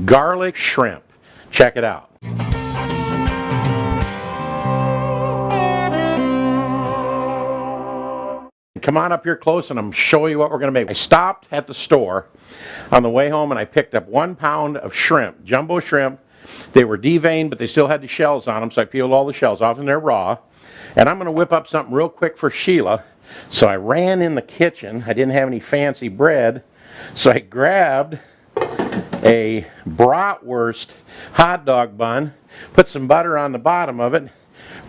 garlic shrimp. Check it out. Come on up here close and I'm show you what we're going to make. I stopped at the store on the way home and I picked up 1 pound of shrimp, jumbo shrimp. They were deveined, but they still had the shells on them, so I peeled all the shells off and they're raw. And I'm going to whip up something real quick for Sheila. So I ran in the kitchen. I didn't have any fancy bread, so I grabbed a bratwurst hot dog bun, put some butter on the bottom of it,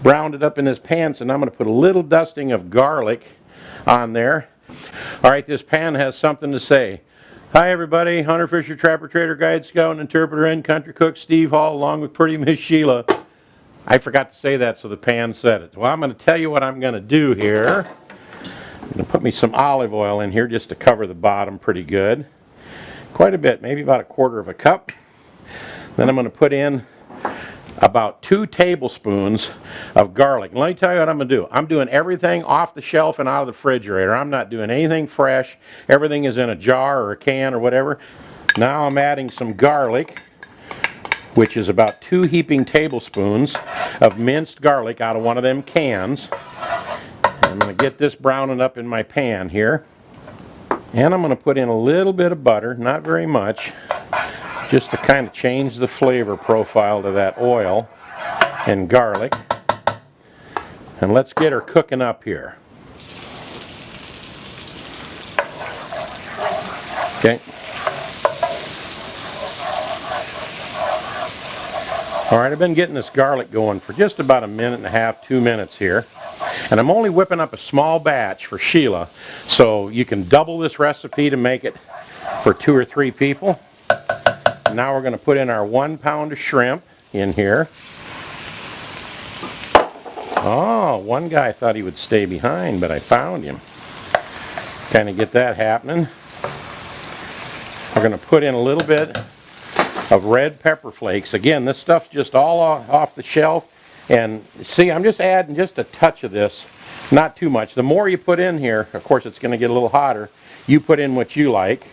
browned it up in this pan, and I'm going to put a little dusting of garlic on there. All right, this pan has something to say. Hi everybody, Hunter, Fisher, Trapper, Trader, Guide, Scout, and Interpreter, and Country Cook Steve Hall, along with pretty Miss Sheila. I forgot to say that, so the pan said it. Well, I'm going to tell you what I'm going to do here. I'm going to put me some olive oil in here just to cover the bottom pretty good. Quite a bit, maybe about 1/4 cup. Then I'm going to put in about 2 tablespoons of garlic. And let me tell you what I'm going to do. I'm doing everything off the shelf and out of the refrigerator. I'm not doing anything fresh. Everything is in a jar or a can or whatever. Now I'm adding some garlic, which is about 2 heaping tablespoons of minced garlic out of one of them cans. I'm going to get this browning up in my pan here. And I'm going to put in a little bit of butter, not very much, just to kind of change the flavor profile to that oil and garlic. And let's get her cooking up here. Okay. All right, I've been getting this garlic going for just about 1.5 minutes, 2 minutes here. And I'm only whipping up a small batch for Sheila, so you can double this recipe to make it for 2 or 3 people. Now we're going to put in our 1 pound of shrimp in here. Oh, one guy thought he would stay behind, but I found him. Kind of get that happening. We're going to put in a little bit of red pepper flakes. Again, this stuff's just all off the shelf. And see, I'm just adding just a touch of this, not too much. The more you put in here, of course it's going to get a little hotter. You put in what you like.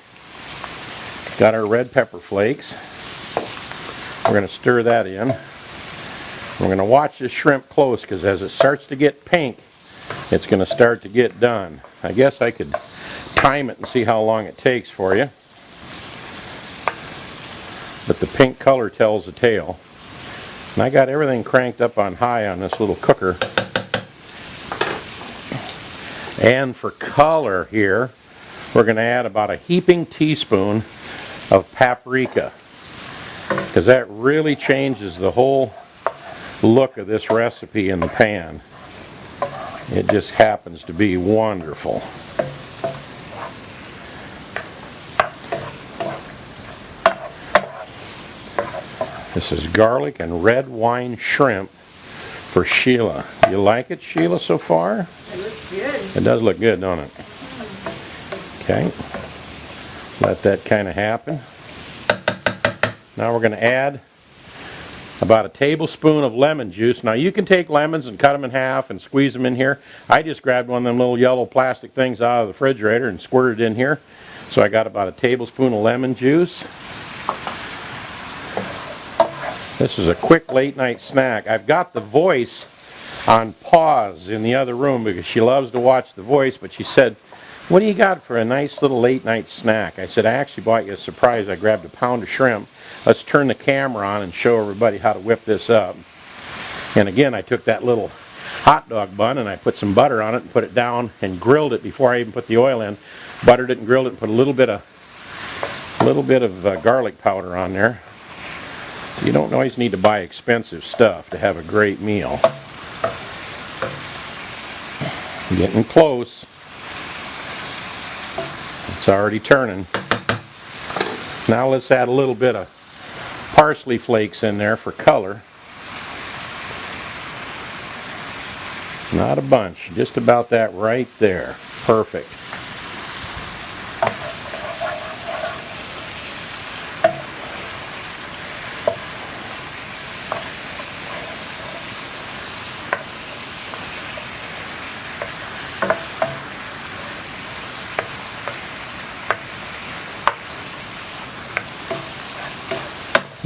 Got our red pepper flakes. We're going to stir that in. We're going to watch this shrimp close, because as it starts to get pink, it's going to start to get done. I guess I could time it and see how long it takes for you. But the pink color tells the tale. And I got everything cranked up on high on this little cooker. And for color here, we're going to add about a heaping teaspoon of paprika, because that really changes the whole look of this recipe in the pan. It just happens to be wonderful. This is garlic and red wine shrimp for Sheila. You like it, Sheila, so far? It looks good. It does look good, don't it? Okay. Let that kind of happen. Now we're going to add about a tablespoon of lemon juice. Now you can take lemons and cut them in half and squeeze them in here. I just grabbed one of them little yellow plastic things out of the refrigerator and squirted it in here. So I got about a tablespoon of lemon juice. This is a quick late night snack. I've got The Voice on pause in the other room because she loves to watch The Voice, but she said, "What do you got for a nice little late night snack?" I said, "I actually bought you a surprise. I grabbed a pound of shrimp. Let's turn the camera on and show everybody how to whip this up." And again, I took that little hot dog bun and I put some butter on it and put it down and grilled it before I even put the oil in. Buttered it and grilled it and put a little bit of garlic powder on there. You don't always need to buy expensive stuff to have a great meal. Getting close. It's already turning. Now let's add a little bit of parsley flakes in there for color. Not a bunch, just about that right there. Perfect.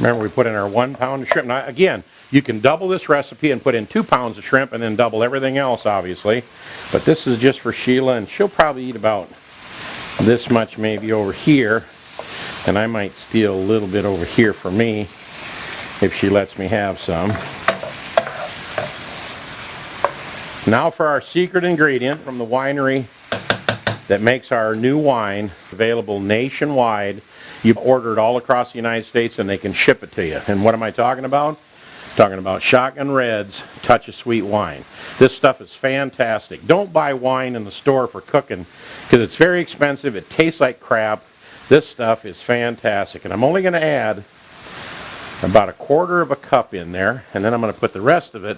Remember, we put in our 1 pound of shrimp. Now, again, you can double this recipe and put in 2 pounds of shrimp and then double everything else, obviously. But this is just for Sheila, and she'll probably eat about this much maybe over here. And I might steal a little bit over here for me if she lets me have some. Now for our secret ingredient from the winery that makes our new wine available nationwide. You order it all across the United States and they can ship it to you. And what am I talking about? Talking about Shotgun Red's Touch of Sweet wine. This stuff is fantastic. Don't buy wine in the store for cooking because it's very expensive. It tastes like crap. This stuff is fantastic. And I'm only going to add about 1/4 cup in there, and then I'm going to put the rest of it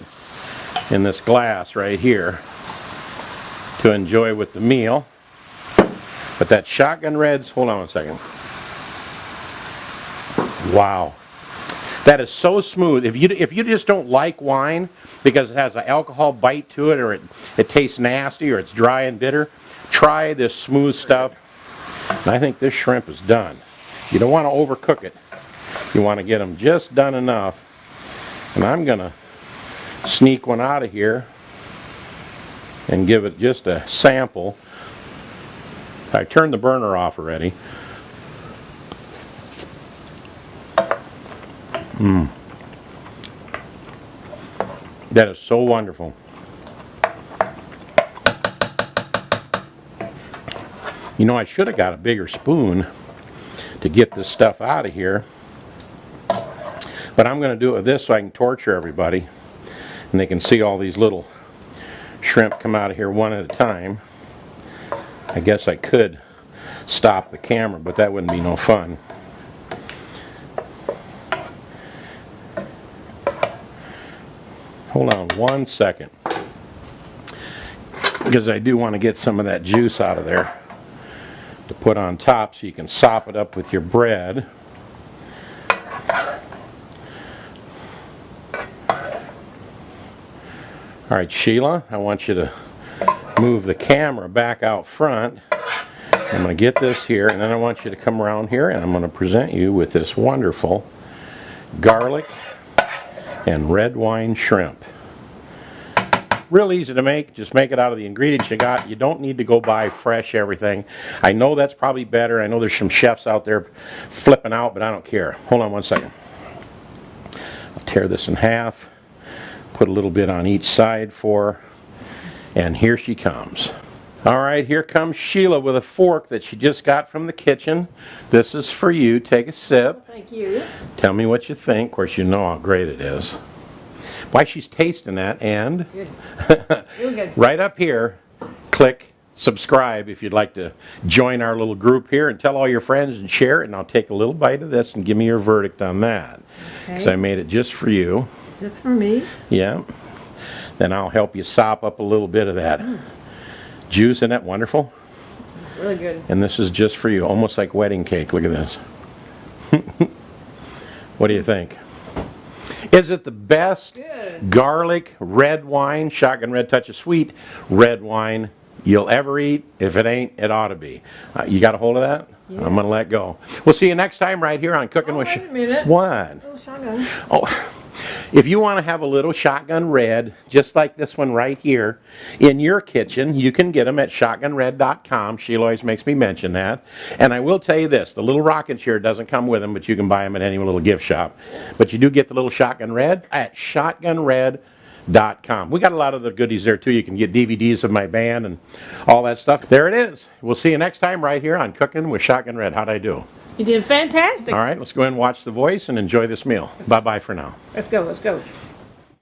in this glass right here to enjoy with the meal. But that Shotgun Red's, hold on a second. Wow. That is so smooth. If you just don't like wine because it has an alcohol bite to it, or it tastes nasty, or it's dry and bitter, try this smooth stuff. And I think this shrimp is done. You don't want to overcook it. You want to get them just done enough. And I'm going to sneak one out of here and give it just a sample. I turned the burner off already. That is so wonderful. You know, I should have got a bigger spoon to get this stuff out of here. But I'm going to do it with this so I can torture everybody. And they can see all these little shrimp come out of here one at a time. I guess I could stop the camera, but that wouldn't be no fun. Hold on 1 second, because I do want to get some of that juice out of there to put on top so you can sop it up with your bread. All right, Sheila, I want you to move the camera back out front. I'm going to get this here, and then I want you to come around here, and I'm going to present you with this wonderful garlic and red wine shrimp. Real easy to make. Just make it out of the ingredients you got. You don't need to go buy fresh everything. I know that's probably better. I know there's some chefs out there flipping out, but I don't care. Hold on 1 second. I'll tear this in half. Put a little bit on each side for her. And here she comes. All right, here comes Sheila with a fork that she just got from the kitchen. This is for you. Take a sip. Thank you. Tell me what you think. Of course, you know how great it is. While she's tasting that, and Good. Real good. right up here, click subscribe if you'd like to join our little group here, and tell all your friends and share it, and I'll take a little bite of this and give me your verdict on that. Okay. Because I made it just for you. Just for me? Yeah. Then I'll help you sop up a little bit of that juice. Isn't that wonderful? It's really good. And this is just for you, almost like wedding cake. Look at this. What do you think? Is it the best garlic red wine, Shotgun Red Touch of Sweet red wine you'll ever eat? If it ain't, it ought to be. You got a hold of that? Yeah. I'm going to let go. We'll see you next time right here on Cooking with... Wait a minute. What? A little shotgun. Oh, if you want to have a little Shotgun Red, just like this one right here, in your kitchen, you can get them at shotgunred.com. Sheila always makes me mention that. And I will tell you this, the little rocking chair doesn't come with them, but you can buy them at any little gift shop. But you do get the little Shotgun Red at shotgunred.com. We got a lot of the goodies there too. You can get DVDs of my band and all that stuff. There it is. We'll see you next time right here on Cooking with Shotgun Red. How'd I do? You did fantastic. All right, let's go ahead and watch The Voice and enjoy this meal. Bye-bye for now. Let's go, let's go.